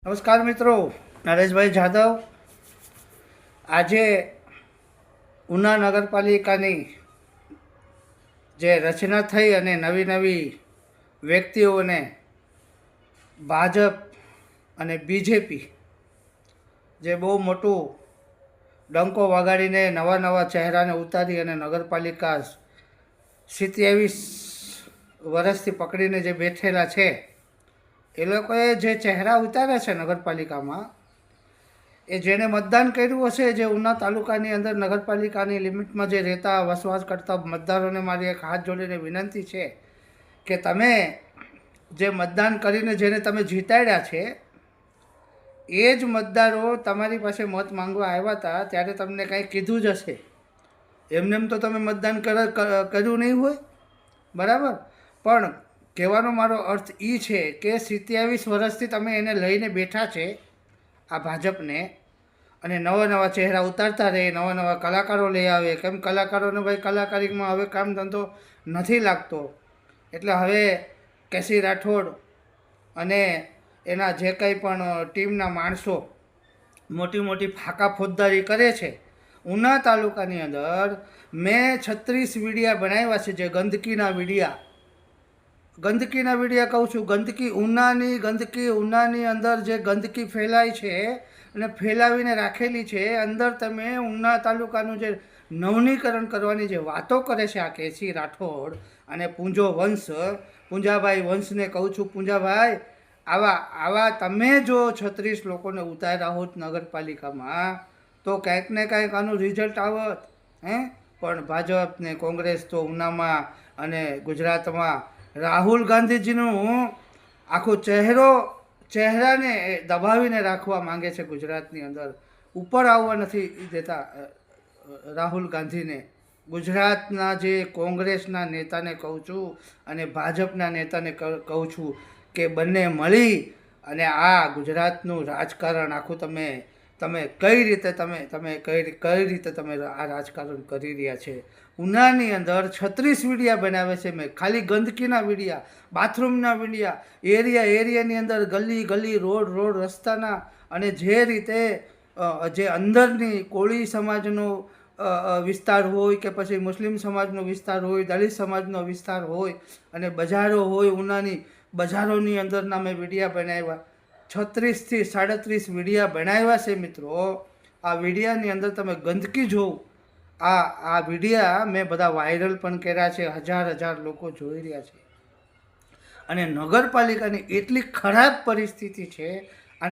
નમસ્કાર મિત્રો, નરેશભાઈ જાદવ. આજે ઉના નગરપાલિકાની જે રચના થઈ અને નવી નવી વ્યક્તિઓને ભાજપ અને બીજેપી જે બહુ મોટું ડંકો વગાડીને નવા નવા ચહેરાને ઉતારી અને નગરપાલિકા 27 વર્ષથી પકડીને જે બેઠેલા છે એ લોકોએ જે ચહેરા ઉતાર્યા છે નગરપાલિકામાં, એ જેણે મતદાન કર્યું હશે, જે ઉના તાલુકાની અંદર નગરપાલિકાની લિમિટમાં જે રહેતા વસવાટ કરતા મતદારોને મારી એક હાથ જોડીને વિનંતી છે કે તમે જે મતદાન કરીને જેને તમે જીતાડ્યા છે એ જ મતદારો તમારી પાસે મત માંગવા આવ્યા હતા ત્યારે તમને કંઈ કીધું જ હશે. એમને એમ તો તમે મતદાન કર્યું નહીં હોય, બરાબર? પણ કહેવાનો મારો અર્થ એ છે કે 27 વર્ષથી તમે એને લઈને બેઠા છે આ ભાજપને, અને નવા નવા ચહેરા ઉતારતા રહે, નવા નવા કલાકારો લઈ આવે. કેમ કલાકારોને ભાઈ કલાકારીમાં હવે કામ ધંધો નથી લાગતો, એટલે હવે કેસી રાઠોડ અને એના જે કંઈ પણ ટીમના માણસો મોટી મોટી ફાંકા ફોજદારી કરે છે. ઉના તાલુકાની અંદર મેં 36 વિડીયા બનાવ્યા છે, જે ગંદકીના વિડીયા કહું છું. ગંદકી, ઉનાની અંદર જે ગંદકી ફેલાય છે અને ફેલાવીને રાખેલી છે, અંદર તમે ઉના તાલુકાનું જે નવનીકરણ કરવાની જે વાતો કરે છે આ કેસી રાઠોડ અને પૂંજાભાઈ વંશને કહું છું, પૂંજાભાઈ, આવા તમે જો 36 લોકોને ઉતાર્યા હોત નગરપાલિકામાં તો કંઈક ને કંઈક આનું રિઝલ્ટ આવત. પણ ભાજપ ને કોંગ્રેસ તો ઉનામાં અને ગુજરાતમાં રાહુલ ગાંધીજીનું આખો ચહેરાને દબાવીને રાખવા માંગે છે. ગુજરાતની અંદર ઉપર આવવા નથી દેતા રાહુલ ગાંધીને. ગુજરાતના જે કોંગ્રેસના નેતાને કહું છું અને ભાજપના નેતાને કહું છું કે બંને મળી અને આ ગુજરાતનું રાજકારણ આખું તમે કઈ રીતે આ રાજકારણ કરી રહ્યા છે. ઉનાની અંદર 36 વિડીયા બનાવે છે મેં, ખાલી ગંદકીના વિડીયા, બાથરૂમના વિડીયા, એરિયાની અંદર ગલી રોડ રસ્તાના, અને જે રીતે જે અંદરની કોળી સમાજનો વિસ્તાર હોય કે પછી મુસ્લિમ સમાજનો વિસ્તાર હોય, દલિત સમાજનો વિસ્તાર હોય, અને બજારો હોય, ઉનાની બજારોની અંદરના મેં વિડીયા બનાવ્યા. 36 થી 37 વિડીયા બનાવ્યા છે મિત્રો. આ વિડીયાની અંદર તમે ગંદકી જોવો. આ વિડીયા મેં બધા વાયરલ પણ કર્યા છે, હજાર લોકો જોઈ રહ્યા છે. અને નગરપાલિકાની એટલી ખરાબ પરિસ્થિતિ છે